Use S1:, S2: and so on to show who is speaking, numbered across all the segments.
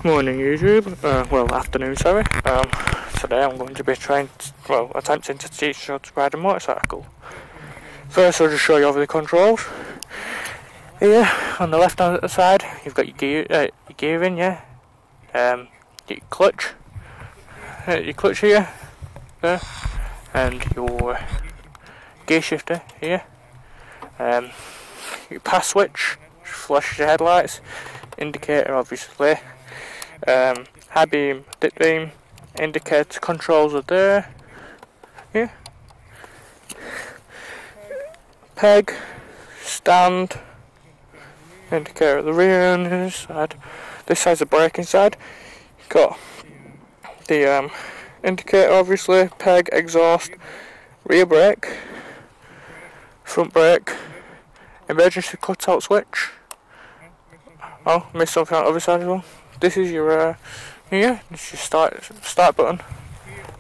S1: Morning YouTube, well afternoon sorry. Today I'm going to be attempting to teach you how to ride a motorcycle. First I'll just show you over the controls. Here, on the left hand side, you've got your gearing, yeah. Your clutch here, there, and your gear shifter here. Your pass switch, which flashes your headlights, indicator obviously. High beam, dip beam, indicator controls are there. Here. Peg, stand, indicator at the rear on this side. This side's the braking side. You've got the indicator obviously, peg, exhaust, rear brake, front brake, emergency cutout switch. Oh, missed something on the other side as well. This is your here, this is your start button,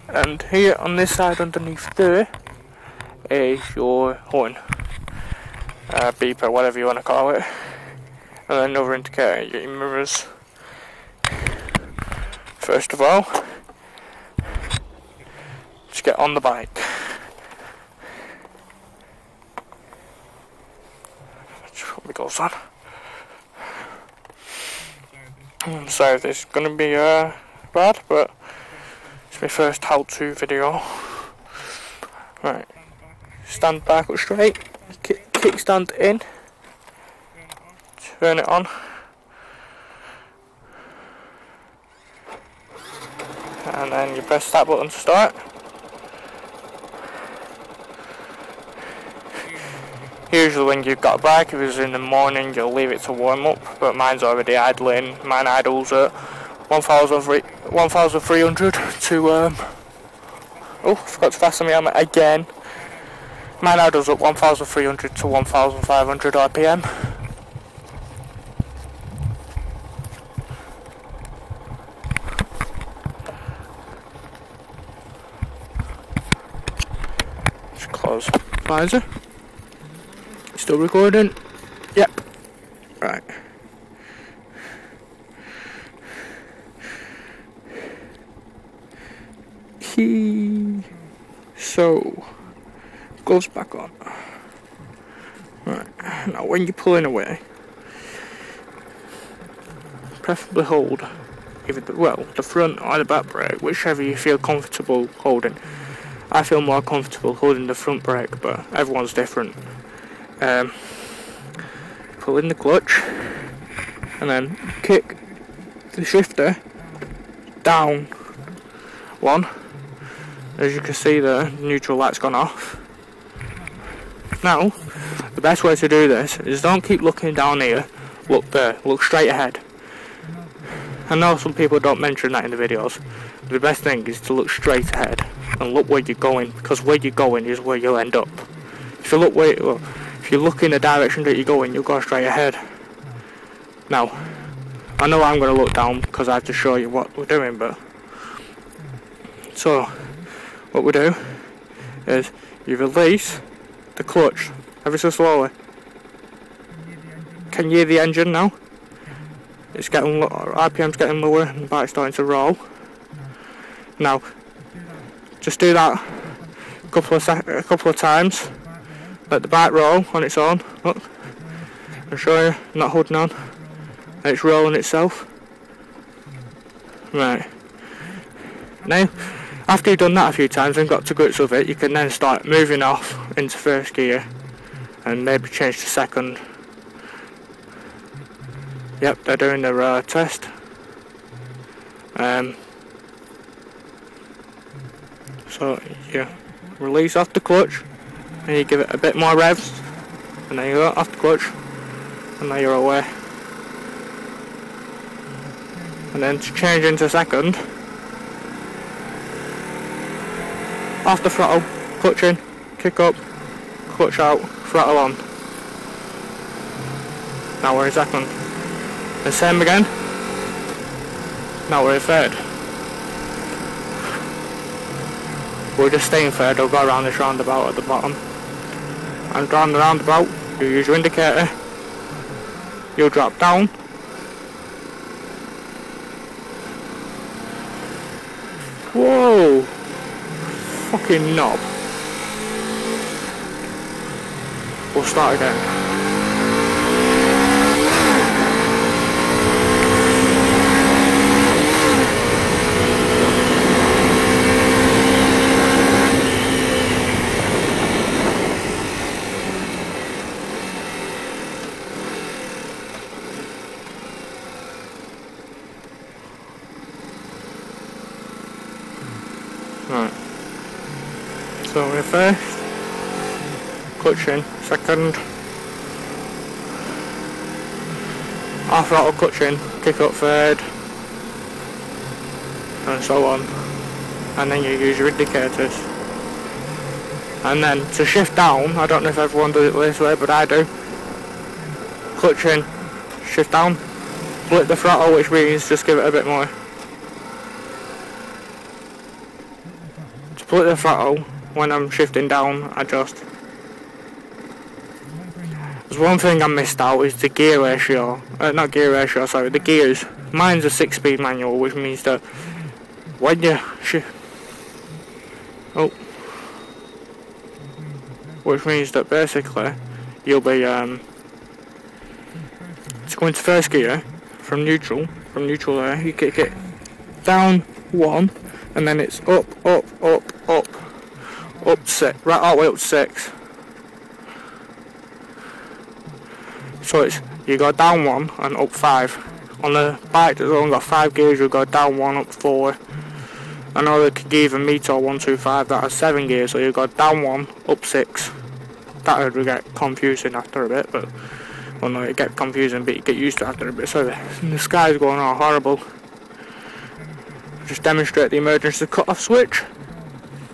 S1: and here on this side underneath there is your horn, beeper, whatever you want to call it, and then another indicator, your mirrors. First of all, just get on the bike. Just put my gloves on. So this is going to be bad, but it's my first how-to video. Right, stand back up straight, kickstand in, turn it on, and then you press that button to start. Usually when you've got a bike, if it's in the morning, you'll leave it to warm up, but mine's already idling. Mine idles at 1,300 to, oh, forgot to fasten my helmet again. Mine idles at 1,300 to 1,500 RPM. Just close visor. Still recording? Yep. Right. So, gloves back on. Right. Now, when you're pulling away, preferably hold either the front or the back brake, whichever you feel comfortable holding. I feel more comfortable holding the front brake, but everyone's different. Pull in the clutch and then kick the shifter down one. As you can see, the neutral light's gone off. Now the best way to do this is don't keep looking down here, look there, look straight ahead. I know some people don't mention that in the videos. The best thing is to look straight ahead and look where you're going, because where you're going is where you'll end up. If you look in the direction that you're going, you'll go straight ahead. Now, I know I'm going to look down because I have to show you what we're doing, but so what we do is you release the clutch ever so slowly. Can you hear the engine now? It's getting RPM's getting lower and the bike's starting to roll. Now, just do that a couple of times. Let the bike roll on its own. Look, I'll show you. I'm not holding on. And it's rolling itself. Right. Now, after you've done that a few times and got to grips with it, you can then start moving off into first gear and maybe change to second. Yep, they're doing their test. So you release off the clutch and you give it a bit more revs, and then you go off the clutch and now you're away. And then to change into second, off the throttle, clutch in, kick up, clutch out, throttle on. Now we're in second. The same again. Now we're in third. We'll just stay in third, we'll go around this roundabout at the bottom. And around the roundabout, you use your indicator, you'll drop down, Whoa! Fucking knob. We'll start again. Right. So we're first, clutch in, second, half throttle clutch in, kick up third, and so on. And then you use your indicators. And then to shift down, I don't know if everyone does it this way, but I do. Clutch in, shift down, split the throttle, which means just give it a bit more. Split the throttle when I'm shifting down, adjust. There's one thing I missed out is the gear ratio. Not gear ratio, sorry, the gears. Mine's a 6-speed manual, which means that when you which means that basically you'll be to go into first gear from neutral there, you kick it down 1, and then it's up, six, right all the way up to 6. So it's, you go down 1 and up 5. On the bike that's only got 5 gears, you go down 1, up 4. I know the Cagiva Meteor 125 that has 7 gears, so you go down 1, up 6. That would get confusing after a bit, but well, no, it gets confusing, but you get used to it after a bit. So the sky's going all horrible. Just demonstrate the emergency cut-off switch.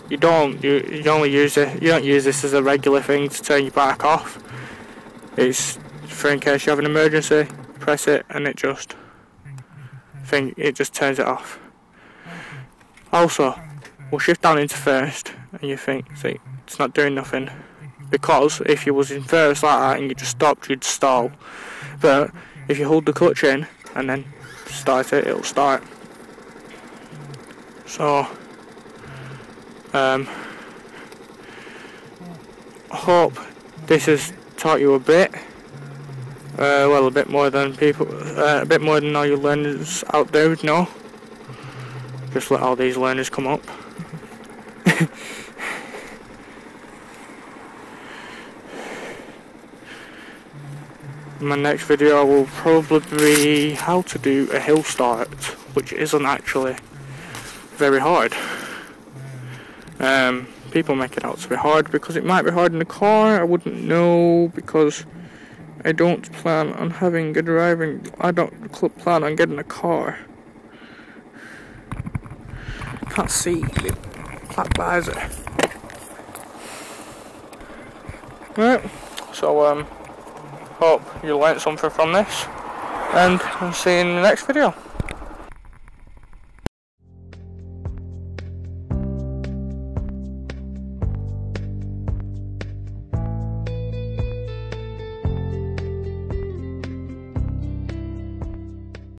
S1: You only use it. You don't use this as a regular thing to turn your bike off. It's for in case you have an emergency. Press it, and it just turns it off. Also, we'll shift down into first, and you think, see, it's not doing nothing. Because if you was in first like that and you just stopped, you'd stall. But if you hold the clutch in and then start it, it'll start. So, I hope this has taught you a bit. Well, a bit more than all you learners out there would know. Just let all these learners come up. My next video will probably be how to do a hill start, which isn't actually very hard. People make it out to be hard because it might be hard in the car. I wouldn't know because I don't plan on having a driving. I don't plan on getting a car. Can't see the black visor. Right. So hope you learnt something from this, and I'll see you in the next video.